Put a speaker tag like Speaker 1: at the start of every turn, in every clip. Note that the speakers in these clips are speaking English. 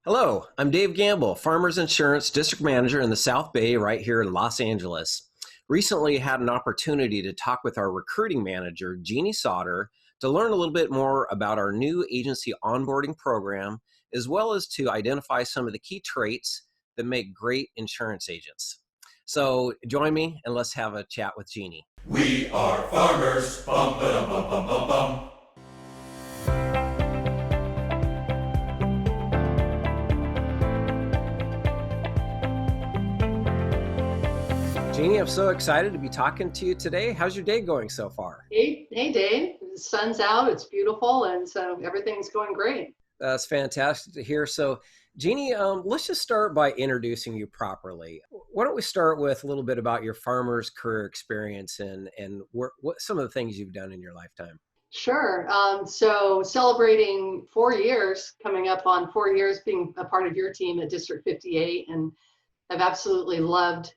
Speaker 1: Hello, I'm Dave Gamble, Farmers Insurance District Manager in the South Bay right here in Los Angeles. Recently had an opportunity to talk with our recruiting manager, Jeanie Sauder, to learn a little bit more about our new agency onboarding program, as well as to identify some of the key traits that make great insurance agents. So join me and let's have a chat with Jeanie.
Speaker 2: We are farmers. Bum, ba-dum, bum, bum, bum, bum.
Speaker 1: Jeanie, I'm so excited to be talking to you today. How's your day going so far?
Speaker 3: Hey, Dave. The sun's out. It's beautiful, and so everything's going great.
Speaker 1: That's fantastic to hear. So, Jeanie, let's just start by introducing you properly. Why don't we start with a little bit about your farmer's career experience and what some of the things you've done in your lifetime?
Speaker 3: Sure. So celebrating 4 years, coming up on 4 years being a part of your team at District 58, and I've absolutely loved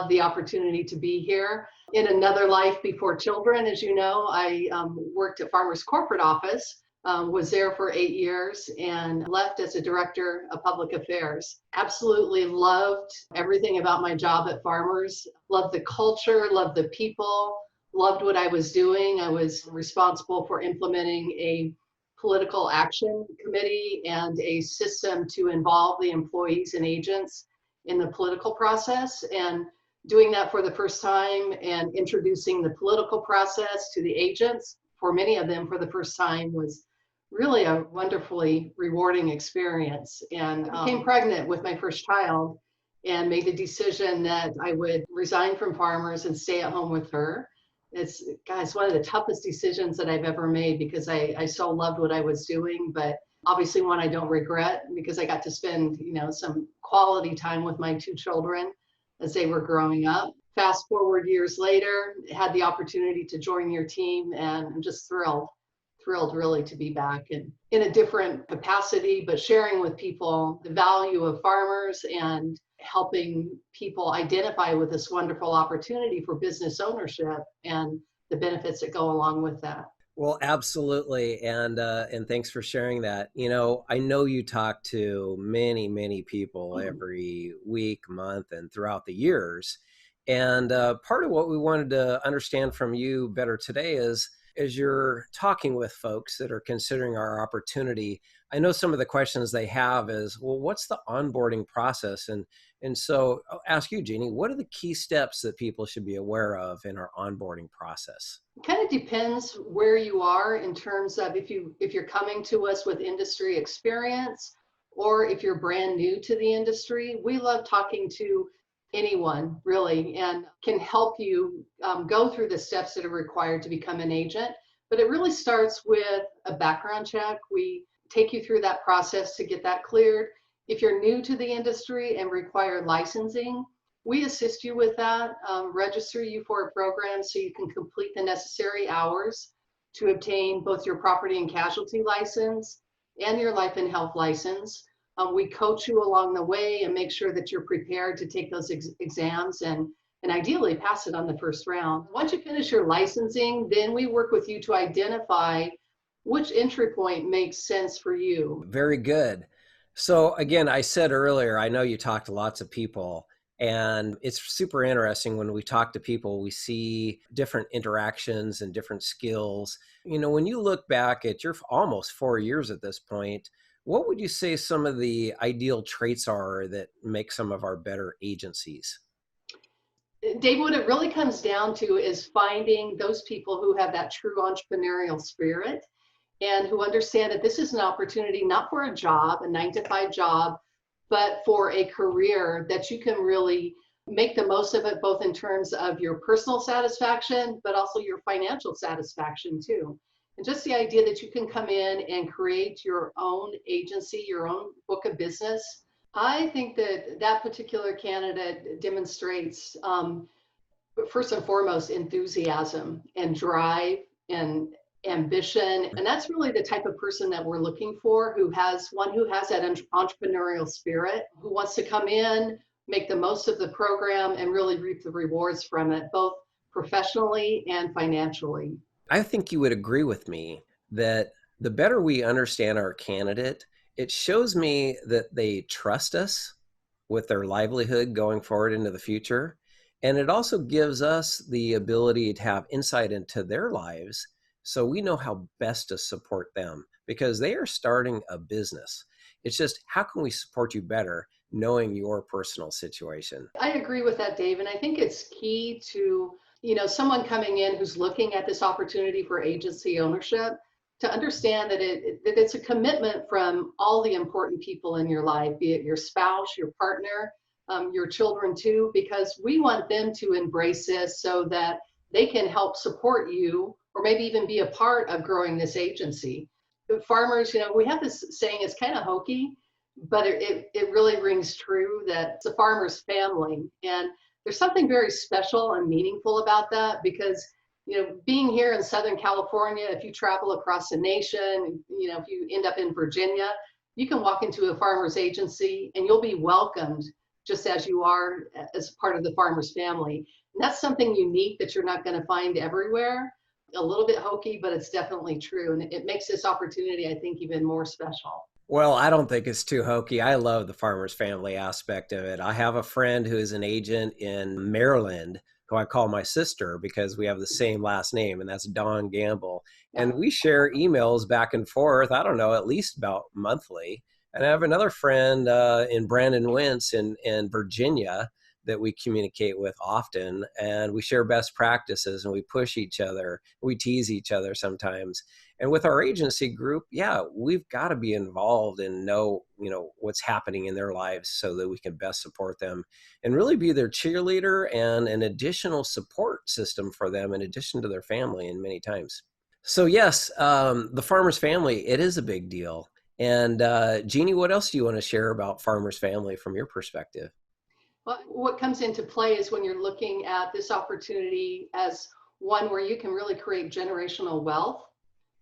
Speaker 3: the opportunity to be here. In another life before children, as you know, I worked at Farmers Corporate Office, was there for 8 years, and left as a director of public affairs. Absolutely loved everything about my job at Farmers. Loved the culture, loved the people, loved what I was doing. I was responsible for implementing a political action committee and a system to involve the employees and agents in the political process, and doing that for the first time and introducing the political process to the agents for many of them for the first time was really a wonderfully rewarding experience. And I became pregnant with my first child and made the decision that I would resign from Farmers and stay at home with her. It's, guys, one of the toughest decisions that I've ever made because I so loved what I was doing, but obviously one I don't regret because I got to spend, some quality time with my two children as they were growing up. Fast forward years later, had the opportunity to join your team, and I'm just thrilled really to be back and in a different capacity, but sharing with people the value of Farmers and helping people identify with this wonderful opportunity for business ownership and the benefits that go along with that.
Speaker 1: Well, absolutely, and thanks for sharing that. I know you talk to many people every week, month, and throughout the years. And part of what we wanted to understand from you better today is, as you're talking with folks that are considering our opportunity, I know some of the questions they have is, well, what's the onboarding process? And so I'll ask you, Jeanie, what are the key steps that people should be aware of in our onboarding process?
Speaker 3: It kind of depends where you are in terms of if you're coming to us with industry experience or if you're brand new to the industry. We love talking to anyone really and can help you go through the steps that are required to become an agent. But it really starts with a background check. We take you through that process to get that cleared. If you're new to the industry and require licensing, we assist you with that, register you for a program so you can complete the necessary hours to obtain both your property and casualty license and your life and health license. We coach you along the way and make sure that you're prepared to take those exams and ideally pass it on the first round. Once you finish your licensing, then we work with you to identify which entry point makes sense for you.
Speaker 1: Very good. So again, I said earlier, I know you talk to lots of people, and it's super interesting when we talk to people, we see different interactions and different skills. When you look back at your almost 4 years at this point, what would you say some of the ideal traits are that make some of our better agencies?
Speaker 3: Dave, what it really comes down to is finding those people who have that true entrepreneurial spirit and who understand that this is an opportunity not for a job, a 9-to-5 job, but for a career that you can really make the most of it, both in terms of your personal satisfaction, but also your financial satisfaction too. And just the idea that you can come in and create your own agency, your own book of business. I think that particular candidate demonstrates, first and foremost, enthusiasm and drive and ambition. And that's really the type of person that we're looking for, who has that entrepreneurial spirit, who wants to come in, make the most of the program, and really reap the rewards from it, both professionally and financially.
Speaker 1: I think you would agree with me that the better we understand our candidate it shows me that they trust us with their livelihood going forward into the future. And it also gives us the ability to have insight into their lives so we know how best to support them because they are starting a business. It's just how can we support you better knowing your personal situation?
Speaker 3: I agree with that, Dave. And I think it's key to, someone coming in who's looking at this opportunity for agency ownership to understand that that it's a commitment from all the important people in your life, be it your spouse, your partner, your children too, because we want them to embrace this so that they can help support you or maybe even be a part of growing this agency. Farmers, we have this saying, it's kind of hokey, but it really rings true that it's a farmer's family. And there's something very special and meaningful about that because, being here in Southern California, if you travel across the nation, if you end up in Virginia, you can walk into a farmer's agency and you'll be welcomed just as you are as part of the farmer's family. And that's something unique that you're not going to find everywhere. A little bit hokey, but it's definitely true. And it makes this opportunity, I think, even more special.
Speaker 1: Well, I don't think it's too hokey. I love the farmer's family aspect of it. I have a friend who is an agent in Maryland who I call my sister because we have the same last name, and that's Dawn Gamble.
Speaker 3: Yeah.
Speaker 1: And we share emails back and forth, I don't know, at least about monthly. And I have another friend in Brandon Wentz in Virginia that we communicate with often, and we share best practices and we push each other. We tease each other sometimes. And with our agency group, yeah, we've got to be involved and know, what's happening in their lives so that we can best support them and really be their cheerleader and an additional support system for them in addition to their family in many times. So yes, the farmer's family, it is a big deal. And Jeanie, what else do you want to share about farmer's family from your perspective?
Speaker 3: Well, what comes into play is when you're looking at this opportunity as one where you can really create generational wealth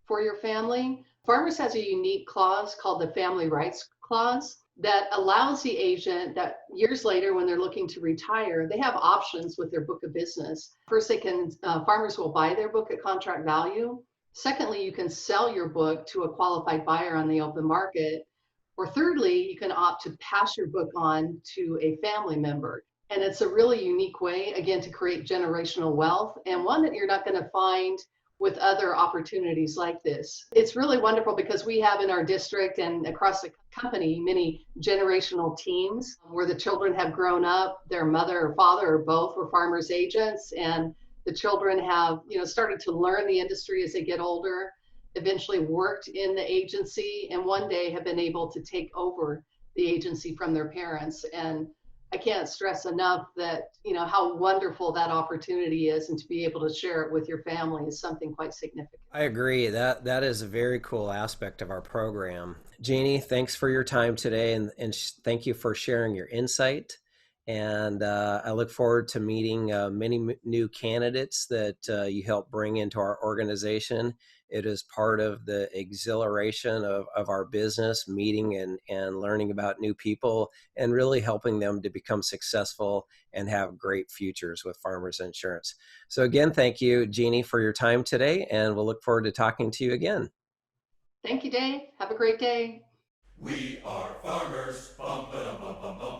Speaker 3: for your family. Farmers has a unique clause called the Family Rights Clause that allows the agent that years later, when they're looking to retire, they have options with their book of business. First, farmers will buy their book at contract value. Secondly, you can sell your book to a qualified buyer on the open market. Or thirdly, you can opt to pass your book on to a family member. And it's a really unique way, again, to create generational wealth and one that you're not going to find with other opportunities like this. It's really wonderful because we have in our district and across the company many generational teams where the children have grown up, their mother or father or both were farmers agents, and the children have, started to learn the industry as they get older, eventually worked in the agency, and one day have been able to take over the agency from their parents. And I can't stress enough that, how wonderful that opportunity is, and to be able to share it with your family is something quite significant.
Speaker 1: I agree. That is a very cool aspect of our program. Jeanie, thanks for your time today, and thank you for sharing your insight. And I look forward to meeting many new candidates that you help bring into our organization. It is part of the exhilaration of our business, meeting and learning about new people and really helping them to become successful and have great futures with Farmers Insurance. So again, thank you, Jeanie, for your time today, and we'll look forward to talking to you again.
Speaker 3: Thank you, Dave. Have a great day.
Speaker 2: We are farmers. Bum, ba, dum, bum, bum, bum.